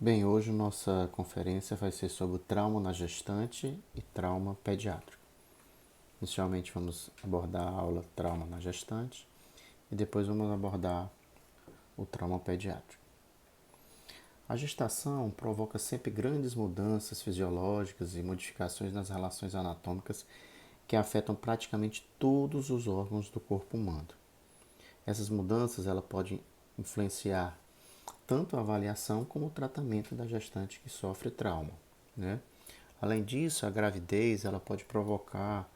Bem, hoje nossa conferência vai ser sobre o trauma na gestante e trauma pediátrico. Inicialmente vamos abordar a aula trauma na gestante e depois vamos abordar o trauma pediátrico. A gestação provoca sempre grandes mudanças fisiológicas e modificações nas relações anatômicas que afetam praticamente todos os órgãos do corpo humano. Essas mudanças ela podem influenciar tanto a avaliação como o tratamento da gestante que sofre trauma, né? Além disso, a gravidez ela pode provocar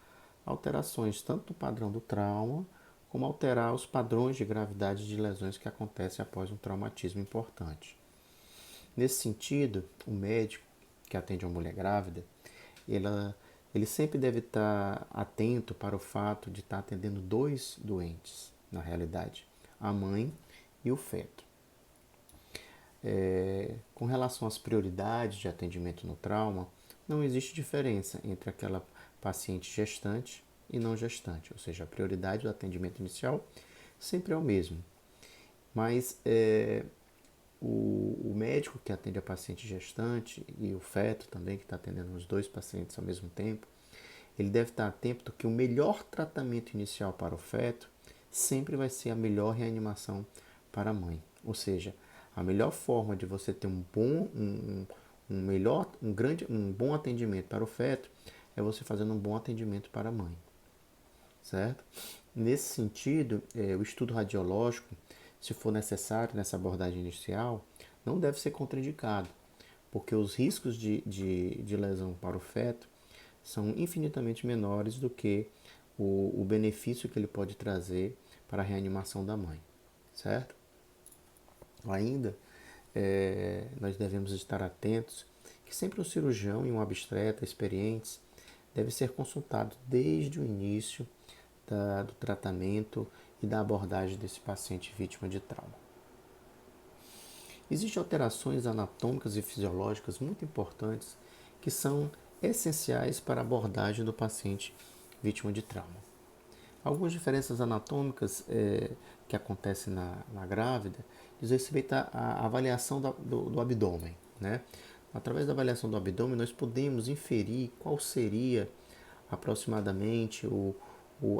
alterações tanto no padrão do trauma, como alterar os padrões de gravidade de lesões que acontecem após um traumatismo importante. Nesse sentido, o médico que atende uma mulher grávida, ela, ele sempre deve estar atento para o fato de estar atendendo dois doentes, na realidade, a mãe e o feto. Com relação às prioridades de atendimento no trauma, não existe diferença entre aquela paciente gestante e não gestante, ou seja, a prioridade do atendimento inicial sempre é o mesmo. Mas o médico que atende a paciente gestante e o feto também, que está atendendo os dois pacientes ao mesmo tempo, ele deve estar atento que o melhor tratamento inicial para o feto sempre vai ser a melhor reanimação para a mãe. Ou seja, a melhor forma de você ter um bom atendimento para o feto é você fazendo um bom atendimento para a mãe, certo? Nesse sentido, o estudo radiológico, se for necessário nessa abordagem inicial, não deve ser contraindicado, porque os riscos de lesão para o feto são infinitamente menores do que o benefício que ele pode trazer para a reanimação da mãe, certo? Ainda, nós devemos estar atentos que sempre um cirurgião e um obstetra experientes deve ser consultado desde o início do tratamento e da abordagem desse paciente vítima de trauma. Existem alterações anatômicas e fisiológicas muito importantes que são essenciais para a abordagem do paciente vítima de trauma. Algumas diferenças anatômicas que acontecem na grávida diz respeito à avaliação do abdômen, né? Através da avaliação do abdômen, nós podemos inferir qual seria aproximadamente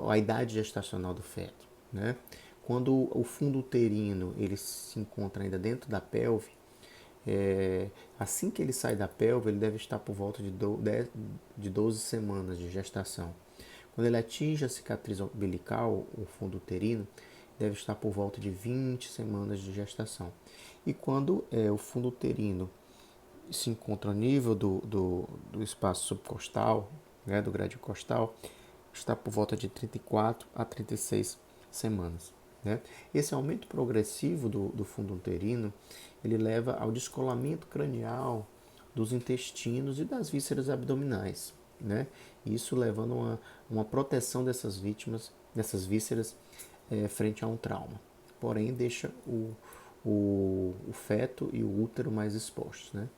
a idade gestacional do feto, né? Quando o fundo uterino ele se encontra ainda dentro da pelve, assim que ele sai da pelve, ele deve estar por volta de 12 semanas de gestação. Quando ele atinge a cicatriz umbilical, o fundo uterino, deve estar por volta de 20 semanas de gestação. E quando o fundo uterino se encontra ao nível do espaço subcostal, né, do grádio costal, está por volta de 34 a 36 semanas. Né? Esse aumento progressivo do fundo uterino, ele leva ao descolamento cranial dos intestinos e das vísceras abdominais, né? Isso levando a uma proteção dessas vísceras frente a um trauma. Porém, deixa o feto e o útero mais expostos, né?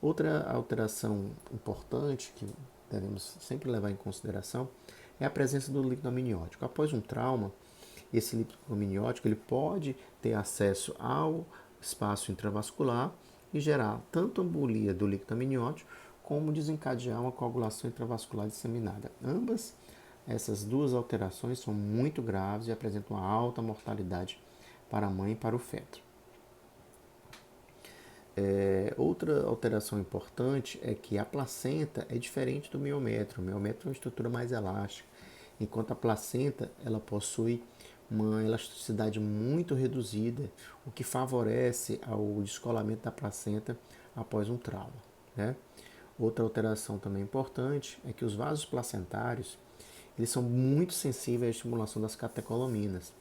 Outra alteração importante que devemos sempre levar em consideração é a presença do líquido amniótico. Após um trauma, esse líquido amniótico ele pode ter acesso ao espaço intravascular e gerar tanto embolia do líquido amniótico como desencadear uma coagulação intravascular disseminada. Ambas essas duas alterações são muito graves e apresentam uma alta mortalidade para a mãe e para o feto. Outra alteração importante é que a placenta é diferente do miométrio. O miométrio é uma estrutura mais elástica, enquanto a placenta ela possui uma elasticidade muito reduzida, o que favorece ao descolamento da placenta após um trauma, né? Outra alteração também importante é que os vasos placentários eles são muito sensíveis à estimulação das catecolaminas.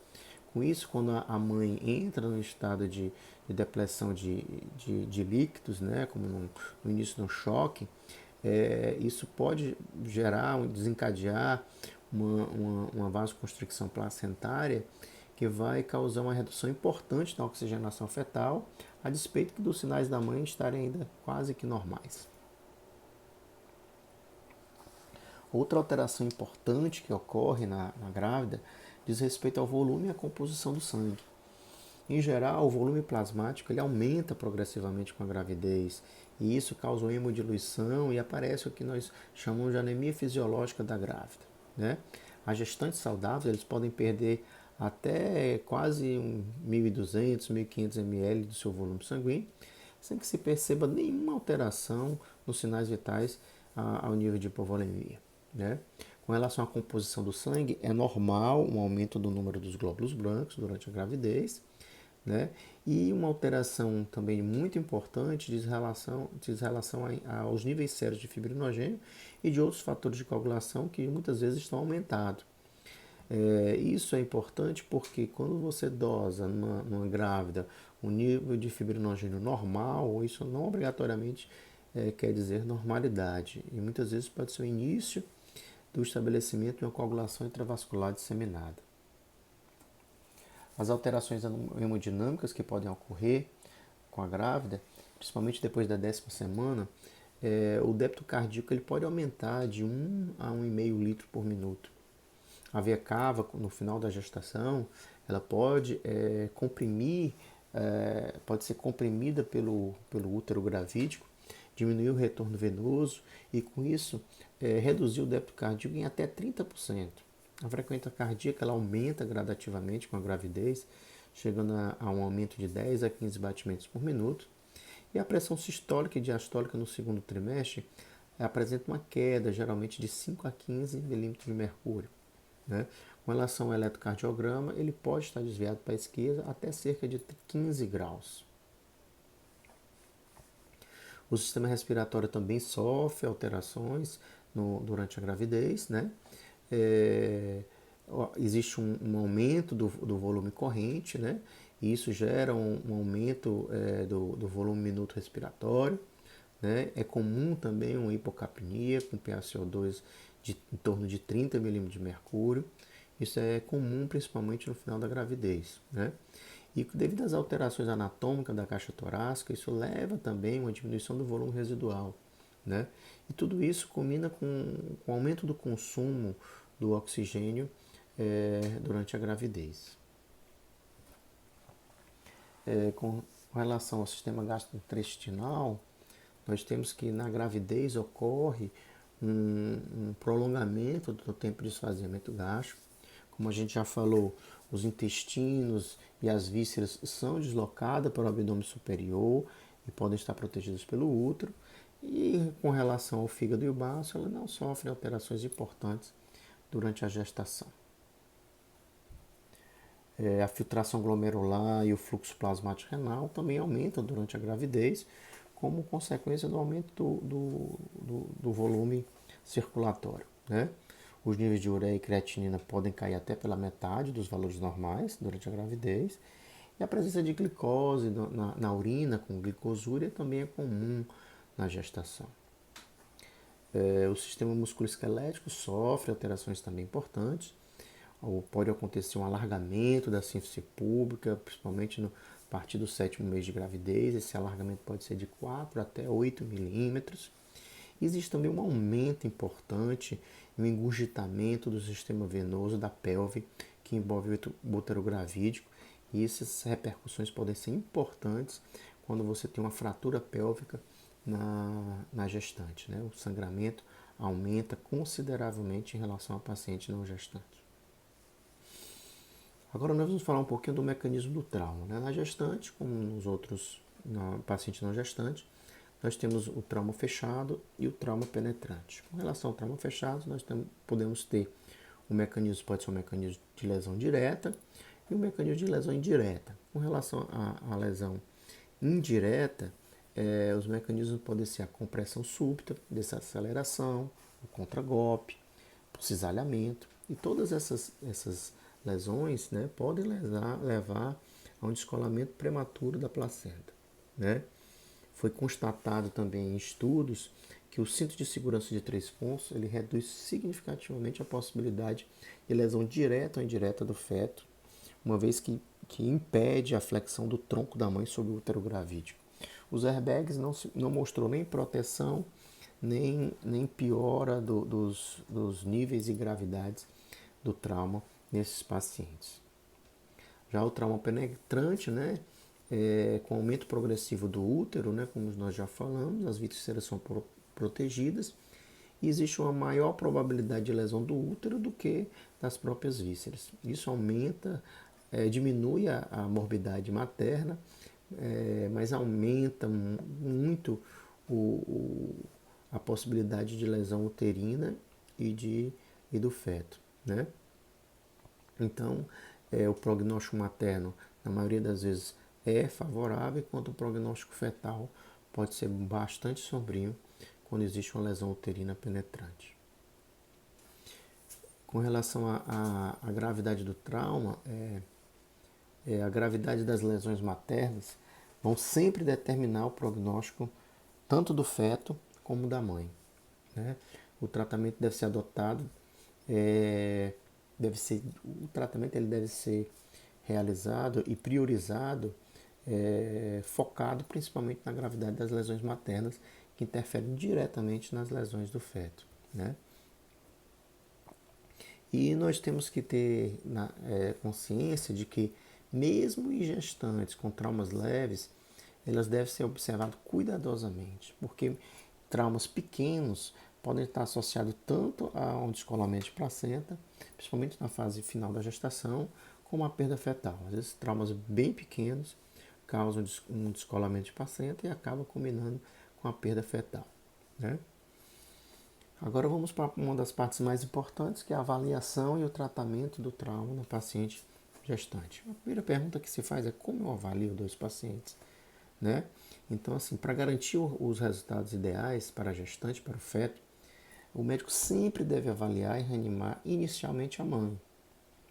Com isso, quando a mãe entra no estado de depressão de líquidos, né, como no início do choque, isso pode desencadear uma vasoconstricção placentária que vai causar uma redução importante na oxigenação fetal, a despeito dos sinais da mãe estarem ainda quase que normais. Outra alteração importante que ocorre na grávida diz respeito ao volume e à composição do sangue. Em geral, o volume plasmático ele aumenta progressivamente com a gravidez e isso causa uma hemodiluição e aparece o que nós chamamos de anemia fisiológica da grávida, né? As gestantes saudáveis eles podem perder até quase 1.200, 1.500 ml do seu volume sanguíneo, sem que se perceba nenhuma alteração nos sinais vitais ao nível de hipovolemia, né? Com relação à composição do sangue, é normal um aumento do número dos glóbulos brancos durante a gravidez, né? E uma alteração também muito importante diz relação aos níveis sérios de fibrinogênio e de outros fatores de coagulação que muitas vezes estão aumentados. Isso é importante porque quando você dosa numa grávida um nível de fibrinogênio normal, isso não obrigatoriamente quer dizer normalidade. E muitas vezes pode ser o início do estabelecimento de uma coagulação intravascular disseminada. As alterações hemodinâmicas que podem ocorrer com a grávida, principalmente depois da 10ª semana, o débito cardíaco ele pode aumentar de 1 a 1,5 litro por minuto. A veia cava, no final da gestação, ela pode pode ser comprimida pelo útero gravídico, diminuir o retorno venoso e, com isso, reduzir o débito cardíaco em até 30%. A frequência cardíaca ela aumenta gradativamente com a gravidez, chegando a um aumento de 10 a 15 batimentos por minuto. E a pressão sistólica e diastólica no segundo trimestre apresenta uma queda, geralmente de 5 a 15 milímetros de mercúrio, né? Com relação ao eletrocardiograma, ele pode estar desviado para a esquerda até cerca de 15 graus. O sistema respiratório também sofre alterações durante a gravidez, né? Existe um aumento do volume corrente, né? E isso gera um aumento do volume minuto respiratório, né? É comum também uma hipocapnia com PaCO2 em torno de 30 milímetros de mercúrio. Isso é comum principalmente no final da gravidez, né? E devido às alterações anatômicas da caixa torácica, isso leva também a uma diminuição do volume residual, né? E tudo isso combina com o aumento do consumo do oxigênio durante a gravidez. Com relação ao sistema gastrointestinal, nós temos que na gravidez ocorre um prolongamento do tempo de esvaziamento gástrico. Como a gente já falou, os intestinos e as vísceras são deslocadas para o abdômen superior e podem estar protegidos pelo útero. E com relação ao fígado e o baço, ela não sofre alterações importantes durante a gestação. A filtração glomerular e o fluxo plasmático renal também aumentam durante a gravidez, como consequência do aumento do volume circulatório, né? Os níveis de ureia e creatinina podem cair até pela metade dos valores normais durante a gravidez. E a presença de glicose na urina com glicosúria também é comum na gestação. O sistema musculoesquelético sofre alterações também importantes. Pode acontecer um alargamento da síntese pública, principalmente a partir do 7º mês de gravidez. Esse alargamento pode ser de 4 até 8 milímetros. Existe também um aumento importante no engurgitamento do sistema venoso da pelve, que envolve o útero gravídico, e essas repercussões podem ser importantes quando você tem uma fratura pélvica na gestante, né? O sangramento aumenta consideravelmente em relação ao paciente não gestante. Agora nós vamos falar um pouquinho do mecanismo do trauma, né? Na gestante, como nos outros pacientes não gestantes, nós temos o trauma fechado e o trauma penetrante. Com relação ao trauma fechado, nós podemos ter pode ser um mecanismo de lesão direta e um mecanismo de lesão indireta. Com relação à lesão indireta, os mecanismos podem ser a compressão súbita, desaceleração, o contragolpe, o cisalhamento, e todas essas lesões, né, podem levar a um descolamento prematuro da placenta, né? Foi constatado também em estudos que o cinto de segurança de 3 pontos ele reduz significativamente a possibilidade de lesão direta ou indireta do feto, uma vez que impede a flexão do tronco da mãe sobre o útero gravídico. Os airbags não mostrou nem proteção, nem piora dos níveis e gravidades do trauma nesses pacientes. Já o trauma penetrante, né, com aumento progressivo do útero, né, como nós já falamos, as vísceras são protegidas e existe uma maior probabilidade de lesão do útero do que das próprias vísceras. Isso aumenta, diminui a morbidade materna, mas aumenta muito a possibilidade de lesão uterina e do feto, né? Então, o prognóstico materno, na maioria das vezes, é favorável, enquanto o prognóstico fetal pode ser bastante sombrio quando existe uma lesão uterina penetrante. Com relação à gravidade do trauma, a gravidade das lesões maternas vão sempre determinar o prognóstico tanto do feto como da mãe, né? O tratamento deve ser adotado, o tratamento ele deve ser realizado e priorizado, focado principalmente na gravidade das lesões maternas, que interferem diretamente nas lesões do feto, né? E nós temos que ter consciência de que, mesmo em gestantes com traumas leves, elas devem ser observadas cuidadosamente, porque traumas pequenos podem estar associados tanto a um descolamento de placenta, principalmente na fase final da gestação, como a perda fetal. Às vezes, traumas bem pequenos causam um descolamento de placenta e acabam combinando com a perda fetal, né? Agora vamos para uma das partes mais importantes, que é a avaliação e o tratamento do trauma no paciente gestante. A primeira pergunta que se faz é como eu avalio dois pacientes, né? Então, assim, para garantir os resultados ideais para a gestante, para o feto, o médico sempre deve avaliar e reanimar inicialmente a mãe,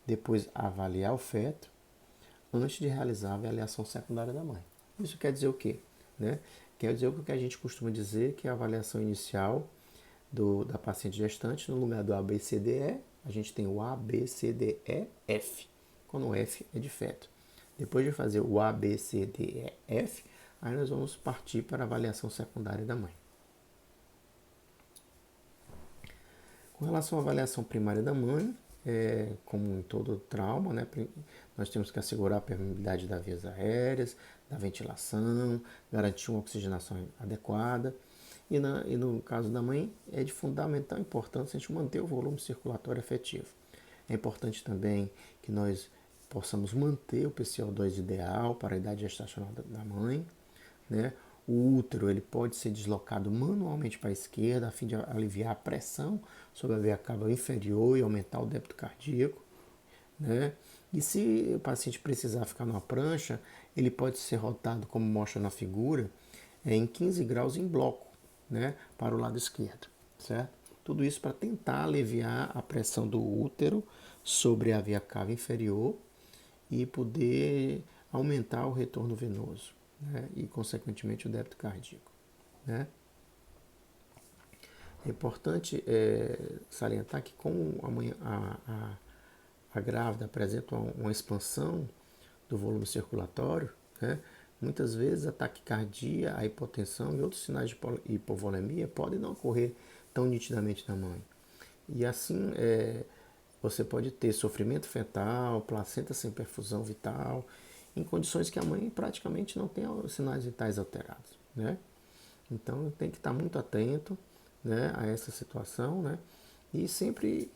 depois avaliar o feto, antes de realizar a avaliação secundária da mãe. Isso quer dizer o quê? Né? Quer dizer o que a gente costuma dizer, que a avaliação inicial da paciente gestante, no lugar do ABCDE, a gente tem o ABCDEF, quando o F é de feto. Depois de fazer o ABCDEF, aí nós vamos partir para a avaliação secundária da mãe. Com relação à avaliação primária da mãe, como em todo trauma, né, nós temos que assegurar a permeabilidade das vias aéreas, da ventilação, garantir uma oxigenação adequada. E no caso da mãe, é de fundamental importância a gente manter o volume circulatório efetivo. É importante também que nós possamos manter o PCO2 ideal para a idade gestacional da mãe, né? O útero ele pode ser deslocado manualmente para a esquerda a fim de aliviar a pressão sobre a veia cava inferior e aumentar o débito cardíaco, né? E se o paciente precisar ficar numa prancha, ele pode ser rotado, como mostra na figura, em 15 graus em bloco, né, para o lado esquerdo, certo? Tudo isso para tentar aliviar a pressão do útero sobre a veia cava inferior e poder aumentar o retorno venoso, né, e, consequentemente, o débito cardíaco, né? É importante salientar que, como a grávida apresenta uma expansão do volume circulatório, né, muitas vezes a taquicardia, a hipotensão e outros sinais de hipovolemia podem não ocorrer tão nitidamente na mãe. E assim você pode ter sofrimento fetal, placenta sem perfusão vital, em condições que a mãe praticamente não tem os sinais vitais alterados, né? Então tem que estar muito atento, né, a essa situação, né? E sempre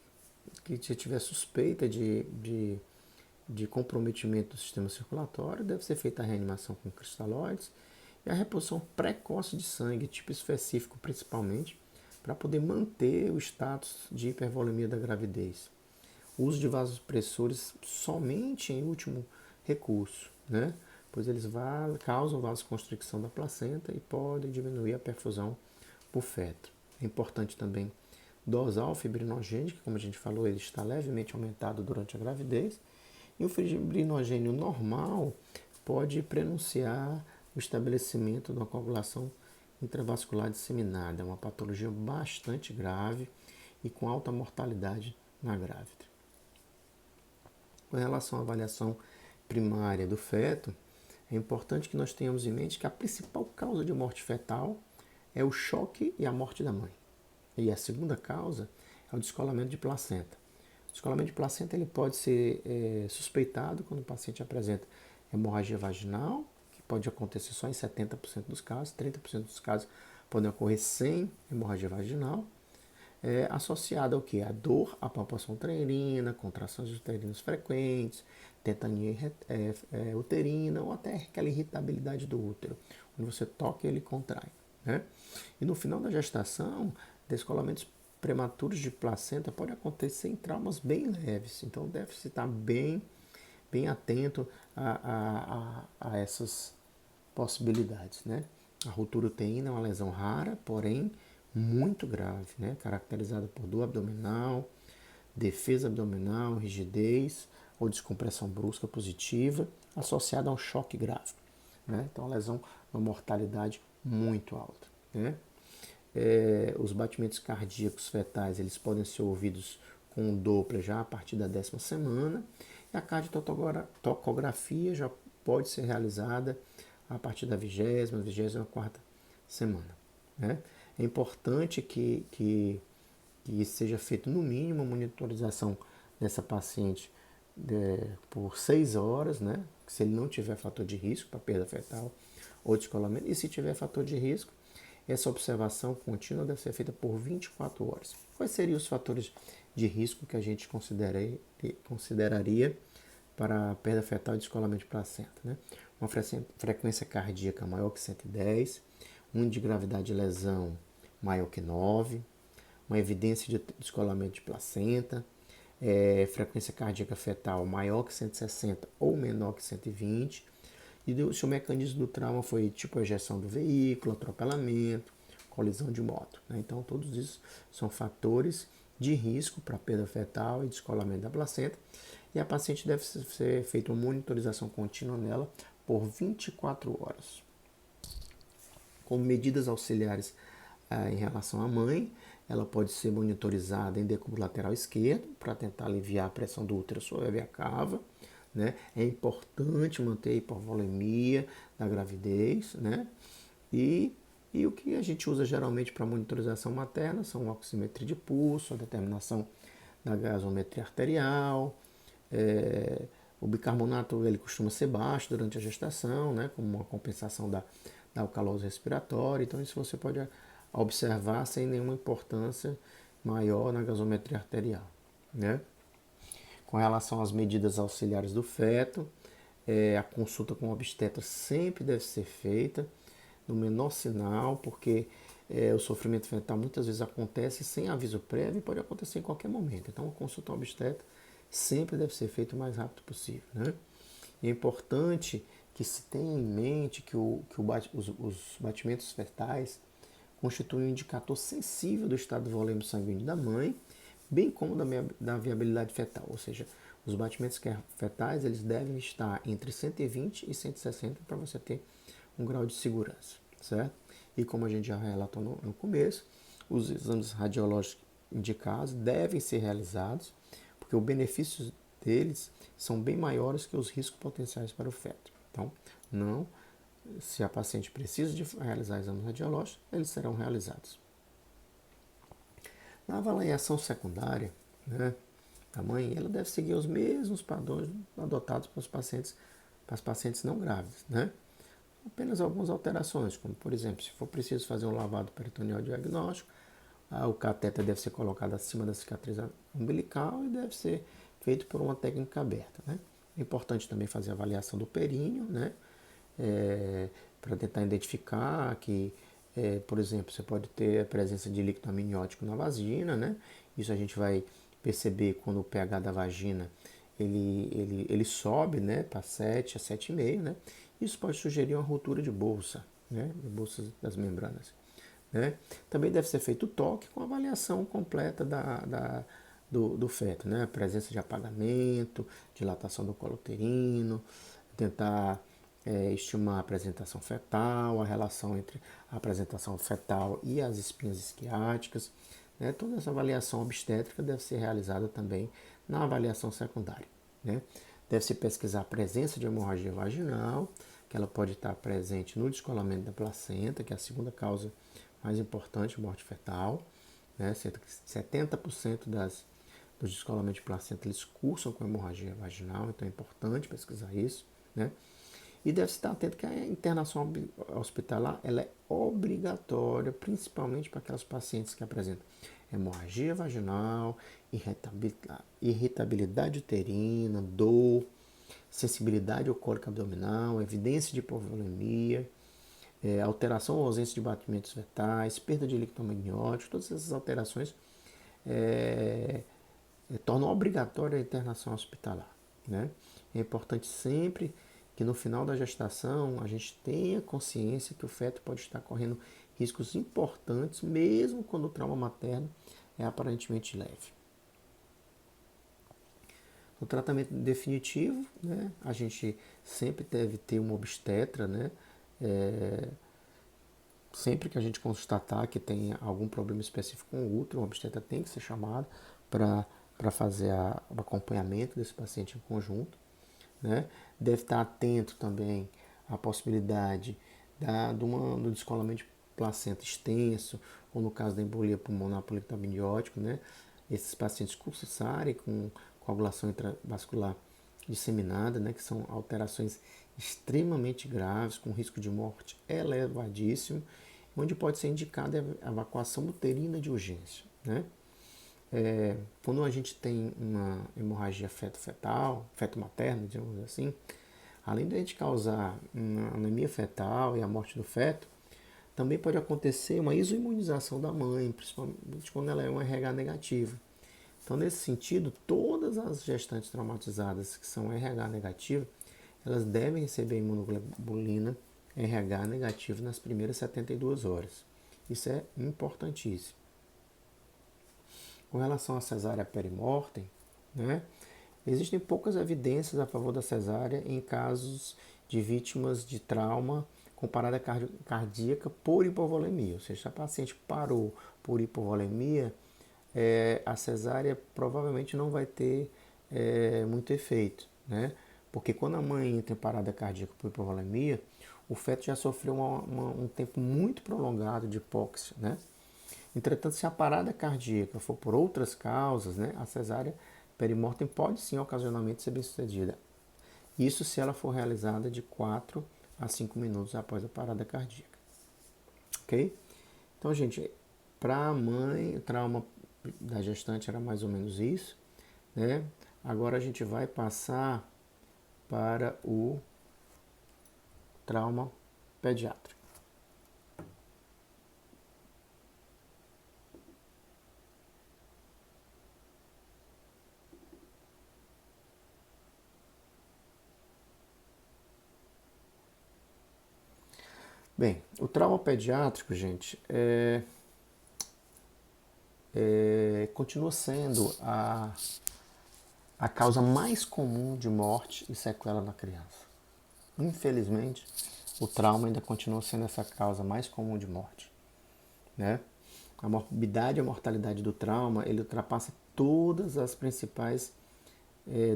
que tiver suspeita de comprometimento do sistema circulatório, deve ser feita a reanimação com cristalóides e a reposição precoce de sangue, tipo específico principalmente, para poder manter o status de hipervolemia da gravidez. O uso de vasopressores somente em último recurso, né? Pois eles causam vasoconstricção da placenta e podem diminuir a perfusão por feto. É importante também dosar o fibrinogênio, que, como a gente falou, ele está levemente aumentado durante a gravidez. E o fibrinogênio normal pode prenunciar o estabelecimento de uma coagulação intravascular disseminada. É uma patologia bastante grave e com alta mortalidade na grávida. Com relação à avaliação primária do feto, é importante que nós tenhamos em mente que a principal causa de morte fetal é o choque e a morte da mãe. E a segunda causa é o descolamento de placenta. Descolamento de placenta ele pode ser suspeitado quando o paciente apresenta hemorragia vaginal, que pode acontecer só em 70% dos casos, 30% dos casos podem ocorrer sem hemorragia vaginal, associada ao que? A dor, a palpação uterina, contrações uterinas frequentes, tetania uterina ou até aquela irritabilidade do útero. Quando você toca, ele contrai. Né? E no final da gestação, descolamentos prematuros de placenta pode acontecer em traumas bem leves. Então deve-se estar bem atento a essas possibilidades. Né? A ruptura uterina é uma lesão rara, porém muito grave, né? Caracterizada por dor abdominal, defesa abdominal, rigidez ou descompressão brusca positiva, associada a um choque grave. Né? Então, a lesão, uma mortalidade muito alta. Né? Os batimentos cardíacos fetais eles podem ser ouvidos com o Doppler já a partir da 10ª semana, e a cardiotocografia já pode ser realizada a partir da 20ª, 24ª semana. Né? É importante que seja feito no mínimo a monitorização dessa paciente por 6 horas, né? Se ele não tiver fator de risco para perda fetal ou descolamento, e se tiver fator de risco, essa observação contínua deve ser feita por 24 horas. Quais seriam os fatores de risco que a gente consideraria para a perda fetal e descolamento de placenta? Né? Uma frequência cardíaca maior que 110, um de gravidade de lesão maior que 9, uma evidência de descolamento de placenta, frequência cardíaca fetal maior que 160 ou menor que 120, e se o mecanismo do trauma foi tipo ejeção do veículo, atropelamento, colisão de moto. Né? Então, todos isso são fatores de risco para perda fetal e descolamento da placenta, e a paciente deve ser feita uma monitorização contínua nela por 24 horas. Como medidas auxiliares em relação à mãe, ela pode ser monitorizada em decúbito lateral esquerdo para tentar aliviar a pressão do útero sobre a cava. Né? É importante manter a hipovolemia da gravidez. Né? E o que a gente usa geralmente para monitorização materna são a oximetria de pulso, a determinação da gasometria arterial. O bicarbonato ele costuma ser baixo durante a gestação, né? Como uma compensação da alcalose respiratória. Então isso você pode observar sem nenhuma importância maior na gasometria arterial. Né? Com relação às medidas auxiliares do feto, a consulta com o obstetra sempre deve ser feita no menor sinal, porque o sofrimento fetal muitas vezes acontece sem aviso prévio e pode acontecer em qualquer momento. Então, a consulta com o obstetra sempre deve ser feita o mais rápido possível. Né? E é importante que se tenha em mente que os batimentos fetais constituem um indicador sensível do estado volêmico sanguíneo da mãe, bem como da viabilidade fetal, ou seja, os batimentos fetais eles devem estar entre 120 e 160 para você ter um grau de segurança, certo? E como a gente já relatou no começo, os exames radiológicos indicados devem ser realizados, porque os benefícios deles são bem maiores que os riscos potenciais para o feto. Então, se a paciente precisa de realizar exames radiológicos, eles serão realizados. Na avaliação secundária, né, da mãe, ela deve seguir os mesmos padrões adotados para as pacientes não grávidas, né? Apenas algumas alterações, como por exemplo, se for preciso fazer um lavado peritoneal diagnóstico, o catéter deve ser colocado acima da cicatriz umbilical e deve ser feito por uma técnica aberta. Né? É importante também fazer a avaliação do períneo, né? Para tentar identificar que, por exemplo, você pode ter a presença de líquido amniótico na vagina, né? Isso a gente vai perceber quando o pH da vagina ele sobe, né, para 7 a 7,5, né? Isso pode sugerir uma ruptura de bolsa, né, de bolsas das membranas. Né? Também deve ser feito o toque com avaliação completa do feto, né? A presença de apagamento, dilatação do colo uterino, tentar estimar a apresentação fetal, a relação entre a apresentação fetal e as espinhas isquiáticas. Né? Toda essa avaliação obstétrica deve ser realizada também na avaliação secundária. Né? Deve-se pesquisar a presença de hemorragia vaginal, que ela pode estar presente no descolamento da placenta, que é a segunda causa mais importante, morte fetal. Né? 70% do descolamento de placenta, eles cursam com hemorragia vaginal, então é importante pesquisar isso, né? E deve estar atento que a internação hospitalar ela é obrigatória, principalmente para aquelas pacientes que apresentam hemorragia vaginal, irritabilidade uterina, dor, sensibilidade ou cólica abdominal, evidência de hipovolemia, alteração ou ausência de batimentos fetais, perda de líquido amniótico, todas essas alterações tornam obrigatória a internação hospitalar, né? É importante sempre que no final da gestação a gente tenha consciência que o feto pode estar correndo riscos importantes, mesmo quando o trauma materno é aparentemente leve. No tratamento definitivo, né, a gente sempre deve ter uma obstetra, né? Sempre que a gente constatar que tem algum problema específico com o útero, o obstetra tem que ser chamado para fazer o acompanhamento desse paciente em conjunto, né? Deve estar atento também à possibilidade do descolamento de placenta extenso, ou no caso da embolia pulmonar por líquido amniótico, né? Esses pacientes cursarem com coagulação intravascular disseminada, né? Que são alterações extremamente graves, com risco de morte elevadíssimo, onde pode ser indicada a evacuação uterina de urgência, né? Quando a gente tem uma hemorragia feto-fetal, feto-materna, digamos assim, além de a gente causar uma anemia fetal e a morte do feto, também pode acontecer uma isoimunização da mãe, principalmente quando ela é um RH negativo. Então, nesse sentido, todas as gestantes traumatizadas que são RH negativas, elas devem receber imunoglobulina RH negativo nas primeiras 72 horas. Isso é importantíssimo. Com relação à cesárea perimortem, né, existem poucas evidências a favor da cesárea em casos de vítimas de trauma com parada cardíaca por hipovolemia. Ou seja, se a paciente parou por hipovolemia, a cesárea provavelmente não vai ter muito efeito, né? Porque quando a mãe entra em parada cardíaca por hipovolemia, o feto já sofreu um tempo muito prolongado de hipóxia, né? Entretanto, se a parada cardíaca for por outras causas, né, a cesárea perimortem pode sim ocasionalmente ser bem-sucedida. Isso se ela for realizada de 4 a 5 minutos após a parada cardíaca. Ok? Então, gente, para a mãe, o trauma da gestante era mais ou menos isso, né? Agora a gente vai passar para o trauma pediátrico. Bem, o trauma pediátrico, gente, continua sendo a causa mais comum de morte e sequela na criança. Infelizmente, o trauma ainda continua sendo essa causa mais comum de morte, né? A morbidade e a mortalidade do trauma, ele ultrapassa todas as principais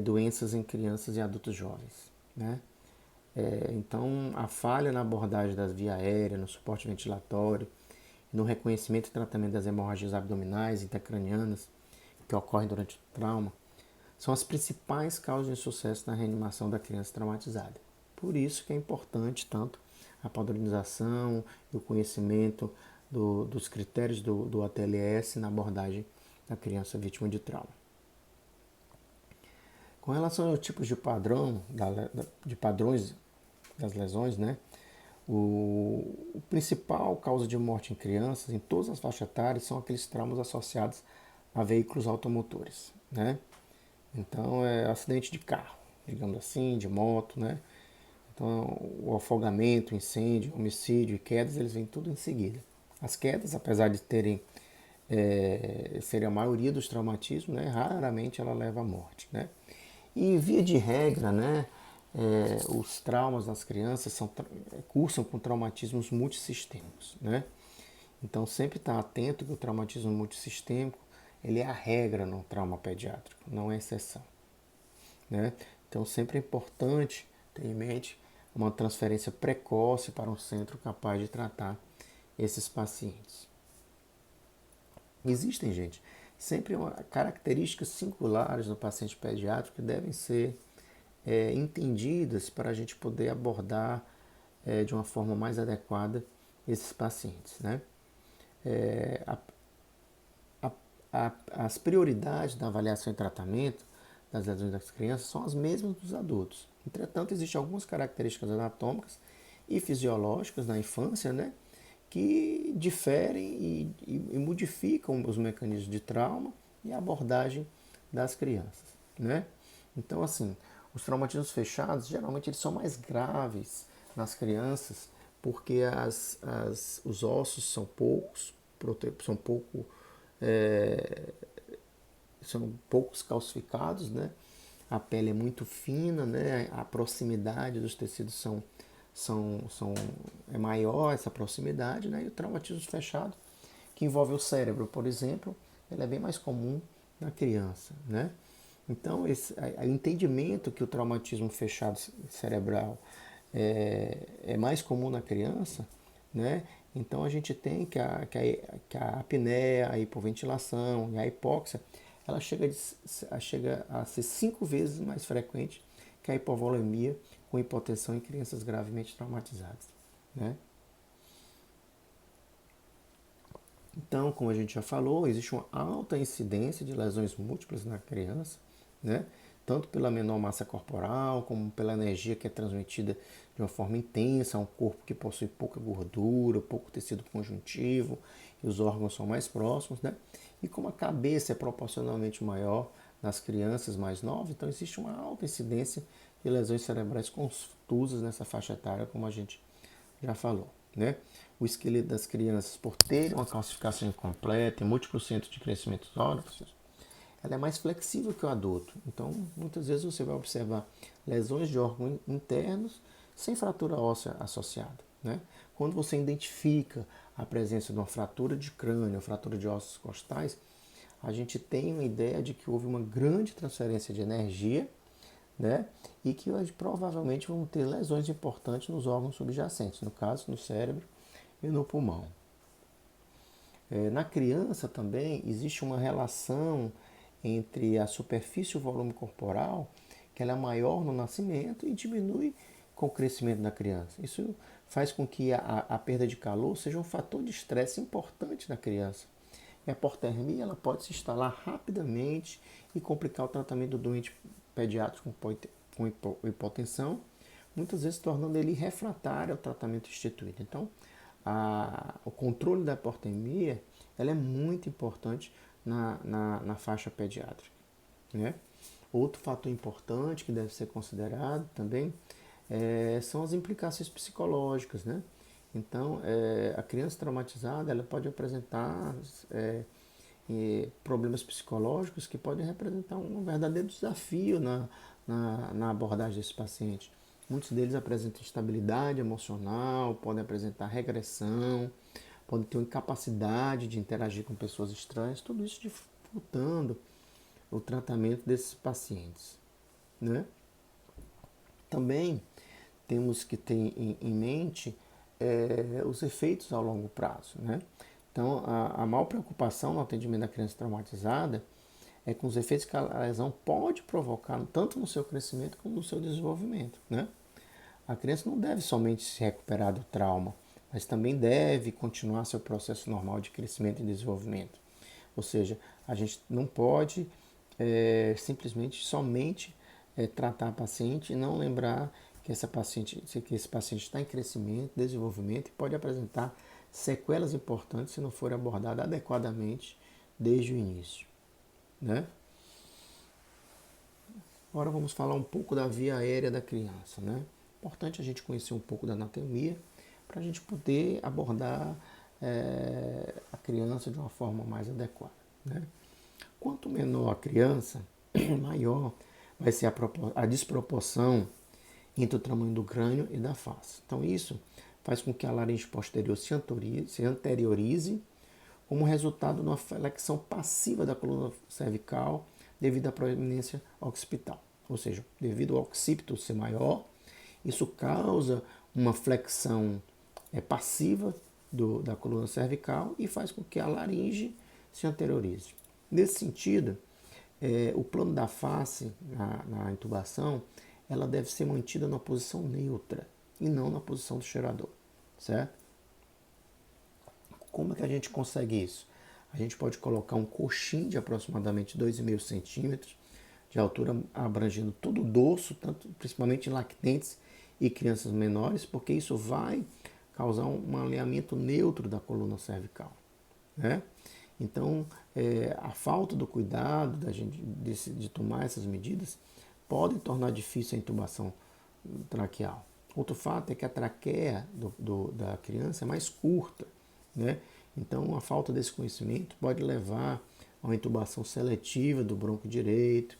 doenças em crianças e adultos jovens, né? Então, a falha na abordagem das vias aéreas, no suporte ventilatório, no reconhecimento e tratamento das hemorragias abdominais e intracranianas que ocorrem durante o trauma, são as principais causas de insucesso na reanimação da criança traumatizada. Por isso que é importante tanto a padronização e o conhecimento dos critérios do ATLS na abordagem da criança vítima de trauma. Com relação aos tipos de padrões das lesões, né? O principal causa de morte em crianças, em todas as faixas etárias, são aqueles traumas associados a veículos automotores, né? Então, é acidente de carro, digamos assim, de moto, né? Então, o afogamento, o incêndio, o homicídio e quedas, eles vêm tudo em seguida. As quedas, apesar de serem a maioria dos traumatismos, né? Raramente ela leva à morte, né? E, via de regra, né? Os traumas das crianças cursam com traumatismos multissistêmicos, né? Então, sempre estar atento que o traumatismo multissistêmico ele é a regra no trauma pediátrico, não é exceção, né? Então, sempre é importante ter em mente uma transferência precoce para um centro capaz de tratar esses pacientes. Existem, gente, sempre características singulares no paciente pediátrico que devem ser entendidas para a gente poder abordar de uma forma mais adequada esses pacientes, né? É, a, as prioridades da avaliação e tratamento das lesões das crianças são as mesmas dos adultos. Entretanto, existem algumas características anatômicas e fisiológicas na infância, né, que diferem e modificam os mecanismos de trauma e abordagem das crianças, né? Então, assim, os traumatismos fechados, geralmente eles são mais graves nas crianças porque os ossos são poucos, são pouco é, são poucos calcificados, né? A pele é muito fina, né? A proximidade dos tecidos é maior essa proximidade, né? E o traumatismo fechado, que envolve o cérebro, por exemplo, ele é bem mais comum na criança, né? Então, o entendimento que o traumatismo fechado cerebral é mais comum na criança, né? Então, a gente tem que a apneia, a hipoventilação e a hipóxia, ela chega a ser 5 vezes mais frequente que a hipovolemia com hipotensão em crianças gravemente traumatizadas, né? Então, como a gente já falou, existe uma alta incidência de lesões múltiplas na criança, né? Tanto pela menor massa corporal, como pela energia que é transmitida de uma forma intensa a um corpo que possui pouca gordura, pouco tecido conjuntivo, e os órgãos são mais próximos, né? E como a cabeça é proporcionalmente maior nas crianças mais novas, então existe uma alta incidência de lesões cerebrais contusas nessa faixa etária, como a gente já falou, né? O esqueleto das crianças, por ter uma calcificação incompleta e múltiplos centros de crescimento ósseos, ela é mais flexível que o adulto. Então, muitas vezes você vai observar lesões de órgãos internos sem fratura óssea associada, né? Quando você identifica a presença de uma fratura de crânio, fratura de ossos costais, a gente tem uma ideia de que houve uma grande transferência de energia, né? E que hoje provavelmente vão ter lesões importantes nos órgãos subjacentes, no caso no cérebro e no pulmão. Na criança também existe uma relação entre a superfície e o volume corporal, que ela é maior no nascimento e diminui com o crescimento da criança. Isso faz com que a perda de calor seja um fator de estresse importante na criança. E a hipotermia ela pode se instalar rapidamente e complicar o tratamento do doente pediátrico com hipotensão, muitas vezes tornando ele refratário ao tratamento instituído. Então, o controle da hipotermia ela é muito importante na faixa pediátrica, né? Outro fator importante que deve ser considerado também são as implicações psicológicas, né? Então, a criança traumatizada ela pode apresentar problemas psicológicos que podem representar um verdadeiro desafio na abordagem desse paciente. Muitos deles apresentam instabilidade emocional, podem apresentar regressão, podem ter uma incapacidade de interagir com pessoas estranhas, tudo isso dificultando o tratamento desses pacientes, né? Também temos que ter em mente os efeitos ao longo prazo, né? Então, a maior preocupação no atendimento da criança traumatizada é com os efeitos que a lesão pode provocar, tanto no seu crescimento como no seu desenvolvimento, né? A criança não deve somente se recuperar do trauma, mas também deve continuar seu processo normal de crescimento e desenvolvimento. Ou seja, a gente não pode simplesmente somente tratar a paciente e não lembrar que esse paciente está em crescimento, desenvolvimento e pode apresentar sequelas importantes se não for abordado adequadamente desde o início, né? Agora vamos falar um pouco da via aérea da criança, né? Importante a gente conhecer um pouco da anatomia para a gente poder abordar a criança de uma forma mais adequada, né? Quanto menor a criança, maior vai ser a desproporção entre o tamanho do crânio e da face. Então isso faz com que a laringe posterior se anteriorize como resultado de uma flexão passiva da coluna cervical devido à proeminência occipital. Ou seja, devido ao occipito ser maior, isso causa uma flexão passiva da coluna cervical e faz com que a laringe se anteriorize. Nesse sentido, o plano da face na intubação, ela deve ser mantida na posição neutra e não na posição do cheirador, certo? Como é que a gente consegue isso? A gente pode colocar um coxim de aproximadamente 2,5 centímetros de altura, abrangendo todo o dorso, principalmente em lactentes e crianças menores, porque isso vai causar um alinhamento neutro da coluna cervical, né? Então, a falta do cuidado de tomar essas medidas pode tornar difícil a intubação traqueal. Outro fato é que a traqueia da criança é mais curta, né? Então, a falta desse conhecimento pode levar a uma intubação seletiva do bronco direito,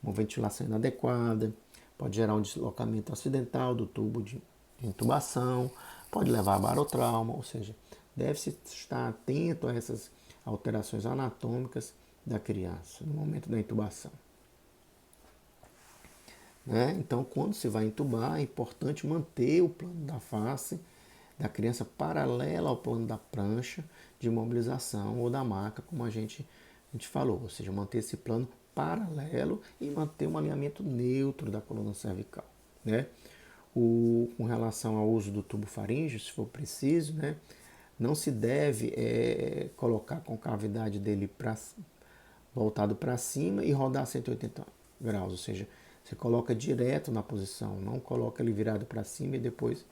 uma ventilação inadequada, pode gerar um deslocamento acidental do tubo de intubação, pode levar a barotrauma, ou seja, deve-se estar atento a essas alterações anatômicas da criança no momento da intubação. Né? Então, quando se vai intubar, é importante manter o plano da face da criança paralelo ao plano da prancha de mobilização ou da maca, como a gente falou, ou seja, manter esse plano paralelo e manter um alinhamento neutro da coluna cervical. Né? Com relação ao uso do tubo faríngeo, se for preciso, né? Não se deve colocar com a cavidade dele voltado para cima e rodar 180 graus, ou seja, você coloca direto na posição, não coloca ele virado para cima e depois,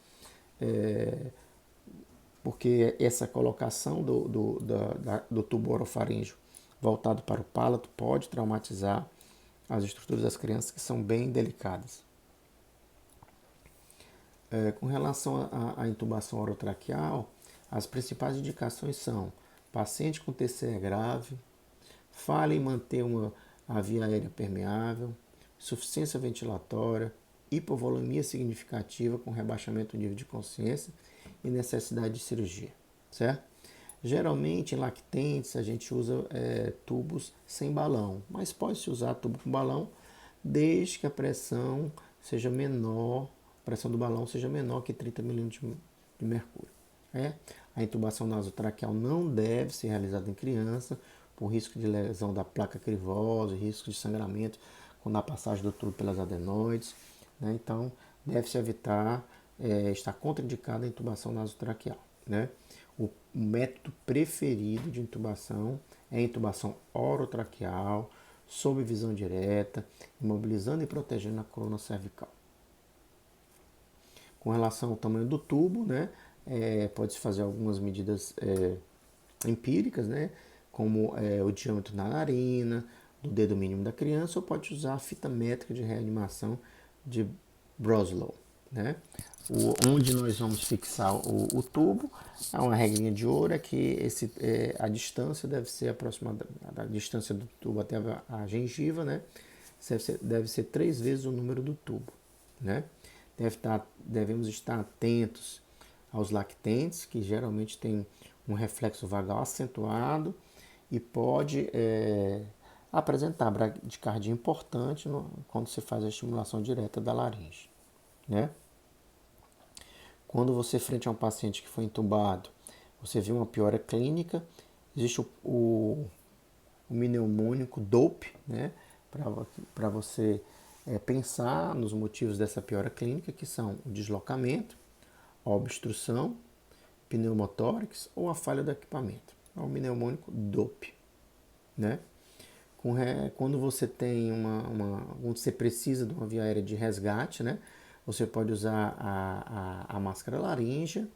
porque essa colocação do tubo orofaríngeo voltado para o palato pode traumatizar as estruturas das crianças, que são bem delicadas. Com relação à intubação orotraqueal, as principais indicações são paciente com TCE grave, falha em manter a via aérea permeável, insuficiência ventilatória, hipovolemia significativa com rebaixamento do nível de consciência e necessidade de cirurgia, certo? Geralmente em lactentes a gente usa tubos sem balão, mas pode-se usar tubo com balão desde que a pressão seja menor, a pressão do balão seja menor que 30 milímetros de mercúrio. A intubação nasotraqueal não deve ser realizada em criança por risco de lesão da placa crivosa, risco de sangramento na passagem do tubo pelas adenoides. Né? Então, deve-se evitar, está contraindicada a intubação nasotraqueal. Né? O método preferido de intubação é a intubação orotraqueal, sob visão direta, imobilizando e protegendo a coluna cervical. Com relação ao tamanho do tubo, né, pode-se fazer algumas medidas empíricas, né, como o diâmetro da narina, do dedo mínimo da criança, ou pode usar a fita métrica de reanimação de Breslow. Né? Onde nós vamos fixar o tubo, há uma regrinha de ouro, é que a distância deve ser aproximada, a distância do tubo até a gengiva, né? Deve ser 3 vezes o número do tubo. Né? Devemos estar atentos aos lactentes, que geralmente têm um reflexo vagal acentuado e pode apresentar bradicardia importante quando se faz a estimulação direta da laringe. Né? Quando você, frente a um paciente que foi intubado, você vê uma piora clínica, existe o mnemônico DOPE, né? Para você pensar nos motivos dessa piora clínica, que são o deslocamento, a obstrução, pneumotórax ou a falha do equipamento. É o mnemônico DOPE. Né? Quando você tem quando você precisa de uma via aérea de resgate, né? Você pode usar a máscara laríngea,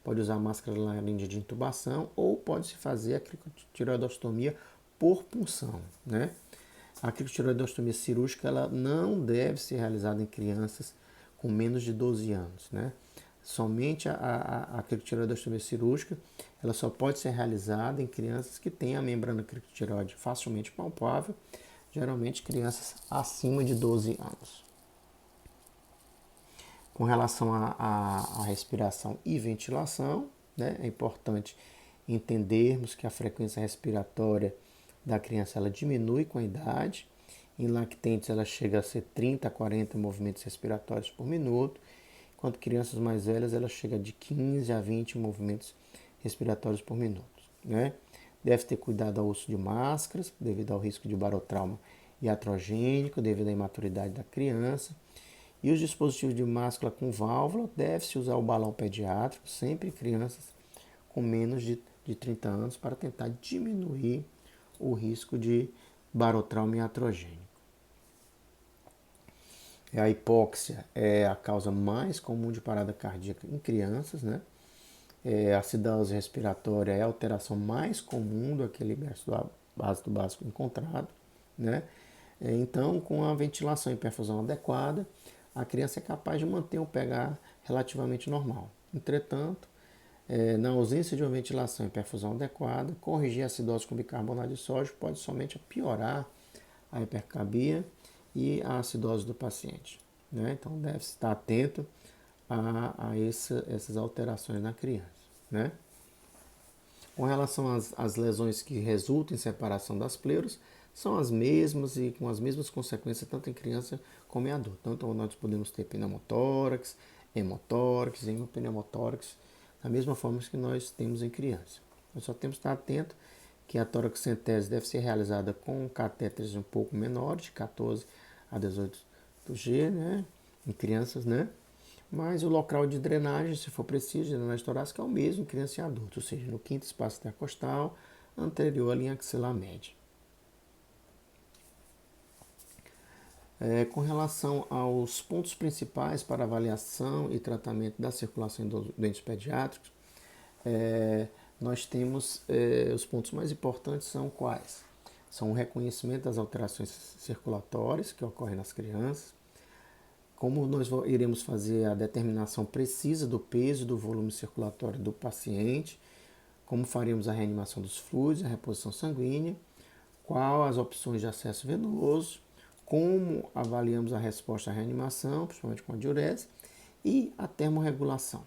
pode usar a máscara laríngea de intubação ou pode-se fazer a cricotireoidostomia por punção. Né? A cricotireoidostomia cirúrgica ela não deve ser realizada em crianças com menos de 12 anos. Né? Somente a cricotireoidostomia cirúrgica ela só pode ser realizada em crianças que têm a membrana cricotireoide facilmente palpável, geralmente crianças acima de 12 anos. Com relação à respiração e ventilação, né, é importante entendermos que a frequência respiratória da criança ela diminui com a idade. Em lactentes ela chega a ser 30 a 40 movimentos respiratórios por minuto, enquanto crianças mais velhas ela chega de 15 a 20 movimentos respiratórios por minuto. Né? Deve ter cuidado ao uso de máscaras, devido ao risco de barotrauma iatrogênico, devido à imaturidade da criança. E os dispositivos de máscula com válvula, deve-se usar o balão pediátrico, sempre em crianças com menos de 30 anos, para tentar diminuir o risco de barotrauma iatrogênico. A hipóxia é a causa mais comum de parada cardíaca em crianças, né? A acidose respiratória é a alteração mais comum daquele ácido básico encontrado, né? Então, com a ventilação e perfusão adequada, a criança é capaz de manter um pH relativamente normal. Entretanto, na ausência de uma ventilação e perfusão adequada, corrigir a acidose com bicarbonato de sódio pode somente piorar a hipercapnia e a acidose do paciente, né? Então, deve estar atento a essas alterações na criança, né? Com relação às lesões que resultam em separação das pleuras, são as mesmas e com as mesmas consequências tanto em criança como em adulto. Então, nós podemos ter pneumotórax, hemotórax, hemopneumotórax, da mesma forma que nós temos em criança. Nós só temos que estar atento que a toraxentese deve ser realizada com catéteres um pouco menores, de 14 a 18 G, né? Em crianças, né? Mas o local de drenagem, se for preciso, de drenagem torácica é o mesmo em criança e adulto, ou seja, no quinto espaço intercostal, anterior à linha axilar média. Com relação aos pontos principais para avaliação e tratamento da circulação em doentes pediátricos, nós temos os pontos mais importantes são quais? São o reconhecimento das alterações circulatórias que ocorrem nas crianças, como nós iremos fazer a determinação precisa do peso e do volume circulatório do paciente, como faremos a reanimação dos fluidos, a reposição sanguínea, qual as opções de acesso venoso, como avaliamos a resposta à reanimação, principalmente com a diurese, e a termorregulação.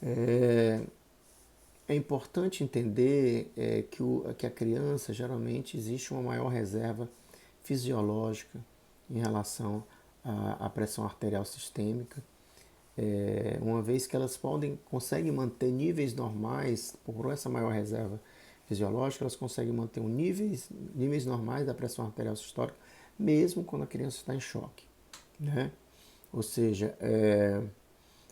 É importante entender que a criança, geralmente, existe uma maior reserva fisiológica em relação à pressão arterial sistêmica, uma vez que elas conseguem manter níveis normais, por essa maior reserva fisiológica, elas conseguem manter níveis normais da pressão arterial sistólica, mesmo quando a criança está em choque, né? Ou seja,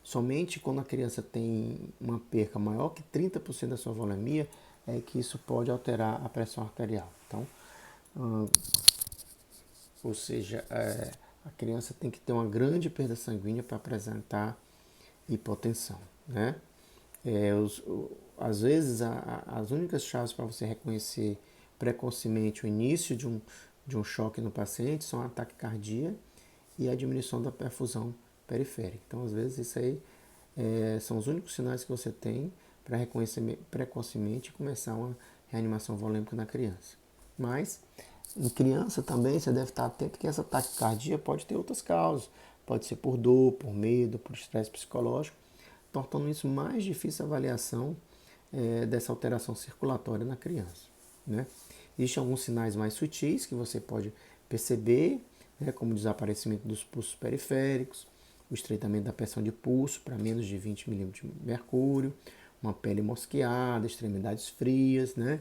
somente quando a criança tem uma perca maior que 30% da sua volemia, é que isso pode alterar a pressão arterial. Então, ou seja, a criança tem que ter uma grande perda sanguínea para apresentar hipotensão, né? Às vezes, as únicas chaves para você reconhecer precocemente o início de um choque no paciente são a taquicardia e a diminuição da perfusão periférica. Então, às vezes, isso aí são os únicos sinais que você tem para reconhecer precocemente e começar uma reanimação volêmica na criança. Mas, em criança também, você deve estar atento que essa taquicardia pode ter outras causas. Pode ser por dor, por medo, por estresse psicológico, tornando isso mais difícil a avaliação dessa alteração circulatória na criança, né? Existem alguns sinais mais sutis que você pode perceber, né, como o desaparecimento dos pulsos periféricos, o estreitamento da pressão de pulso para menos de 20 milímetros de mercúrio, uma pele mosqueada, extremidades frias, né?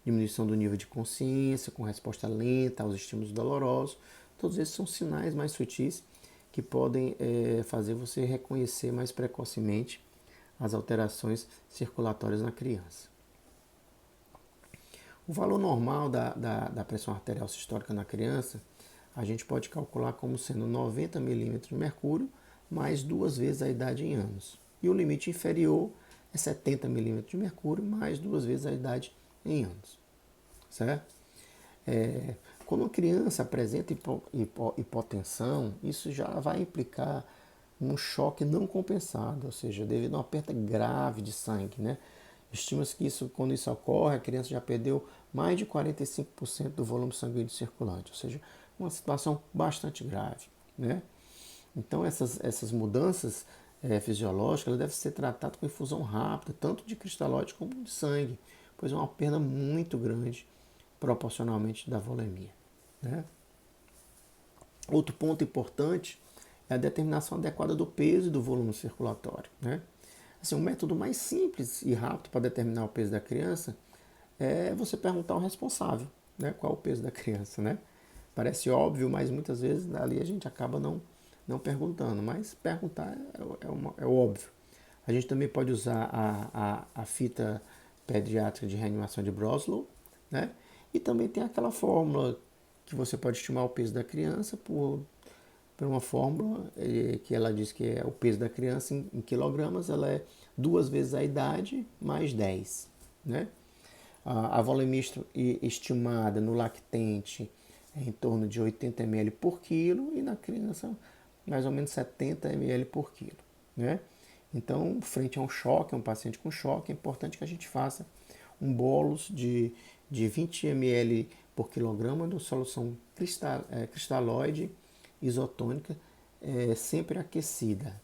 Diminuição do nível de consciência, com resposta lenta aos estímulos dolorosos. Todos esses são sinais mais sutis que podem fazer você reconhecer mais precocemente as alterações circulatórias na criança. O valor normal da pressão arterial sistólica na criança, a gente pode calcular como sendo 90 milímetros de mercúrio mais 2 vezes a idade em anos. E o limite inferior é 70 milímetros de mercúrio mais 2 vezes a idade em anos. Certo? Quando uma criança apresenta hipotensão, isso já vai implicar um choque não compensado, ou seja, devido a uma perda grave de sangue, né? Estima-se que quando isso ocorre, a criança já perdeu mais de 45% do volume sanguíneo circulante, ou seja, uma situação bastante grave, né? Então, essas mudanças fisiológicas elas devem ser tratadas com infusão rápida, tanto de cristalóide como de sangue, pois é uma perda muito grande proporcionalmente da volemia, né? Outro ponto importante é a determinação adequada do peso e do volume circulatório, né? Assim, um método mais simples e rápido para determinar o peso da criança é você perguntar ao responsável, né? Qual é o peso da criança, né? Parece óbvio, mas muitas vezes ali a gente acaba não perguntando, mas perguntar é o óbvio. A gente também pode usar a fita pediátrica de reanimação de Broslow, né? E também tem aquela fórmula que você pode estimar o peso da criança por uma fórmula que ela diz que é o peso da criança em quilogramas, ela é 2 vezes a idade mais 10, né? A volume estimada no lactente é em torno de 80 ml por quilo e na criança mais ou menos 70 ml por quilo, né? Então, frente a um choque, a um paciente com choque, é importante que a gente faça um bolos de 20 ml por quilograma de solução cristalóide isotônica, sempre aquecida,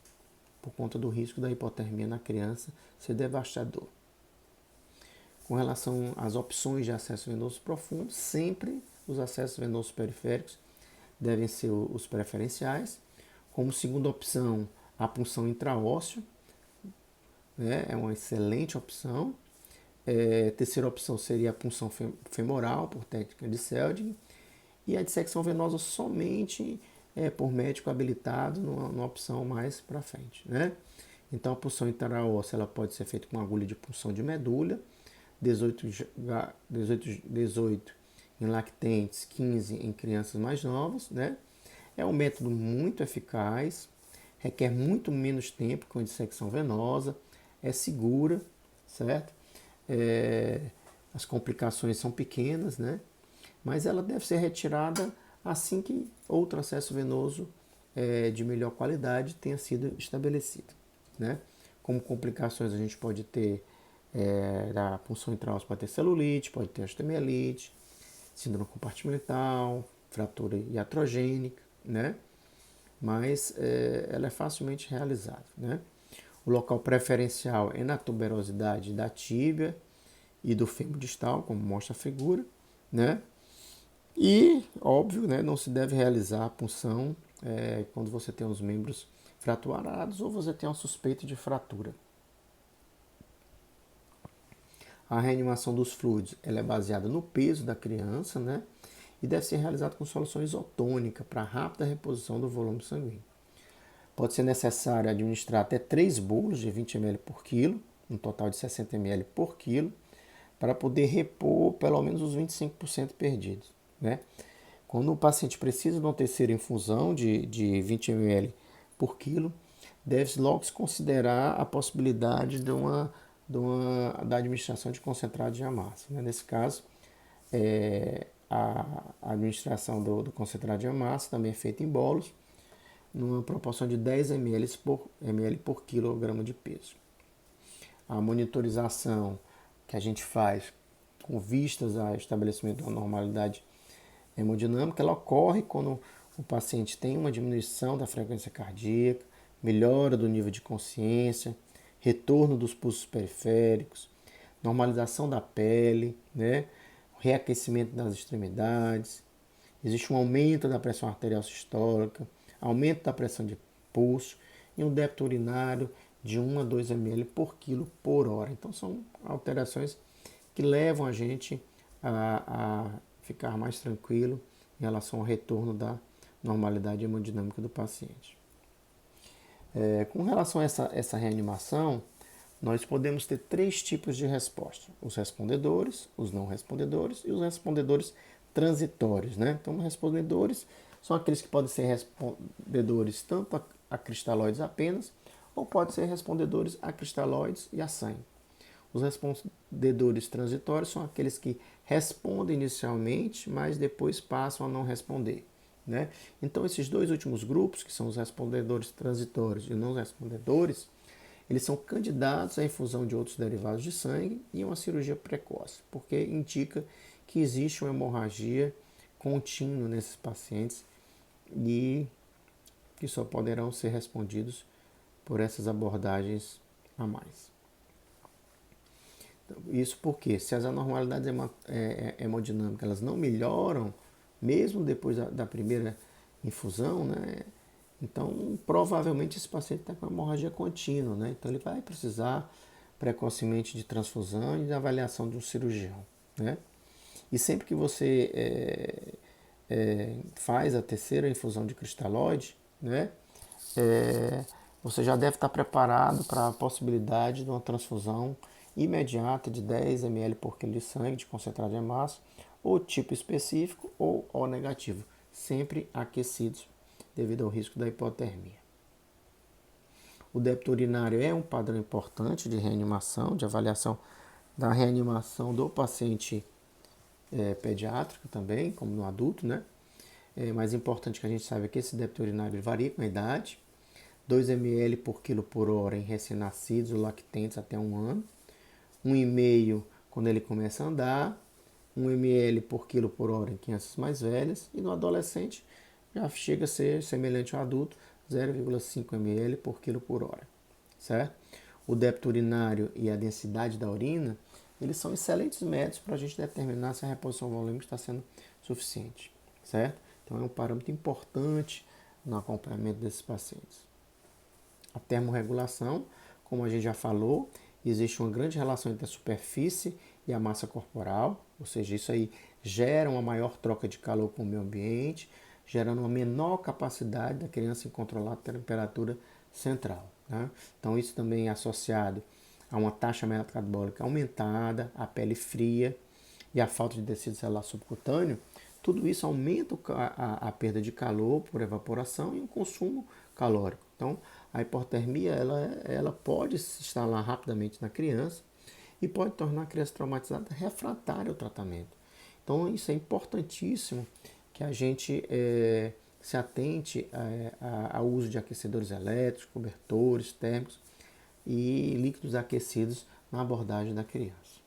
por conta do risco da hipotermia na criança ser devastador. Com relação às opções de acesso venoso profundo, sempre os acessos venosos periféricos devem ser os preferenciais. Como segunda opção, a punção intraóssea, né? É uma excelente opção. Terceira opção seria a punção femoral, por técnica de Seldig. E a dissecção venosa somente por médico habilitado, numa opção mais para frente, né? Então, a punção intraóssea ela pode ser feita com agulha de punção de medula, 18 em lactentes, 15 em crianças mais novas, né? É um método muito eficaz, requer muito menos tempo que uma dissecção venosa, é segura, certo? As complicações são pequenas, né? Mas ela deve ser retirada assim que outro acesso venoso de melhor qualidade tenha sido estabelecido, né? Como complicações a gente pode ter da punção intraóssea, pode ter celulite, pode ter osteomielite, síndrome compartimental, fratura iatrogênica, né? Mas ela é facilmente realizável, né? O local preferencial é na tuberosidade da tíbia e do fêmur distal, como mostra a figura, né? E, óbvio, né, não se deve realizar a punção quando você tem os membros fraturados ou você tem uma suspeita de fratura. A reanimação dos fluidos ela é baseada no peso da criança, né? E deve ser realizada com solução isotônica para rápida reposição do volume sanguíneo. Pode ser necessário administrar até 3 bolos de 20 ml por quilo, um total de 60 ml por quilo, para poder repor pelo menos os 25% perdidos, né? Quando o paciente precisa de uma terceira infusão de 20 ml por quilo, deve-se logo se considerar a possibilidade da administração de concentrado de amassa, né? Nesse caso, a administração do concentrado de amassa também é feita em bolos, numa proporção de 10 ml por quilograma de peso. A monitorização que a gente faz com vistas ao estabelecimento de uma normalidade hemodinâmica, ela ocorre quando o paciente tem uma diminuição da frequência cardíaca, melhora do nível de consciência, retorno dos pulsos periféricos, normalização da pele, né? Reaquecimento das extremidades, existe um aumento da pressão arterial sistólica, aumento da pressão de pulso e um débito urinário de 1 a 2 ml por quilo por hora. Então são alterações que levam a gente a ficar mais tranquilo em relação ao retorno da normalidade hemodinâmica do paciente. Com relação a essa reanimação, nós podemos ter 3 tipos de resposta: os respondedores, os não respondedores e os respondedores transitórios, né? Então, os respondedores são aqueles que podem ser respondedores tanto a cristalóides apenas, ou podem ser respondedores a cristalóides e a sangue. Os respondedores transitórios são aqueles que respondem inicialmente, mas depois passam a não responder, né? Então, esses 2 últimos grupos, que são os respondedores transitórios e não respondedores, eles são candidatos à infusão de outros derivados de sangue e uma cirurgia precoce, porque indica que existe uma hemorragia contínua nesses pacientes e que só poderão ser respondidos por essas abordagens a mais. Então, isso porque se as anormalidades hemodinâmicas elas não melhoram, mesmo depois da primeira infusão, né, Então, provavelmente esse paciente está com hemorragia contínua, né? Então ele vai precisar precocemente de transfusão e de avaliação de um cirurgião, né? E sempre que você faz a terceira infusão de cristalóide, né? É, você já deve estar preparado para a possibilidade de uma transfusão imediata de 10 ml por quilo de sangue de concentrado de hemácia, ou tipo específico ou O negativo, sempre aquecidos devido ao risco da hipotermia. O débito urinário é um padrão importante de reanimação, de avaliação da reanimação do paciente pediátrico também, como no adulto, né? Mais importante que a gente saiba que esse débito urinário varia com a idade. 2 ml por quilo por hora em recém-nascidos ou lactentes até 1 ano. 1,5 quando ele começa a andar. 1 ml por quilo por hora em crianças mais velhas. E no adolescente já chega a ser semelhante ao adulto, 0,5 ml por quilo por hora. Certo? O débito urinário e a densidade da urina, eles são excelentes métodos para a gente determinar se a reposição volêmica está sendo suficiente. Certo? Então é um parâmetro importante no acompanhamento desses pacientes. A termorregulação, como a gente já falou, existe uma grande relação entre a superfície e a massa corporal, ou seja, isso aí gera uma maior troca de calor com o meio ambiente, gerando uma menor capacidade da criança em controlar a temperatura central, né? Então isso também é associado a uma taxa metabólica aumentada, a pele fria e a falta de tecido celular subcutâneo. Tudo isso aumenta a perda de calor por evaporação e o consumo calórico. Então, a hipotermia ela pode se instalar rapidamente na criança e pode tornar a criança traumatizada refratária ao tratamento. Então, isso é importantíssimo que a gente se atente ao uso de aquecedores elétricos, cobertores térmicos e líquidos aquecidos na abordagem da criança.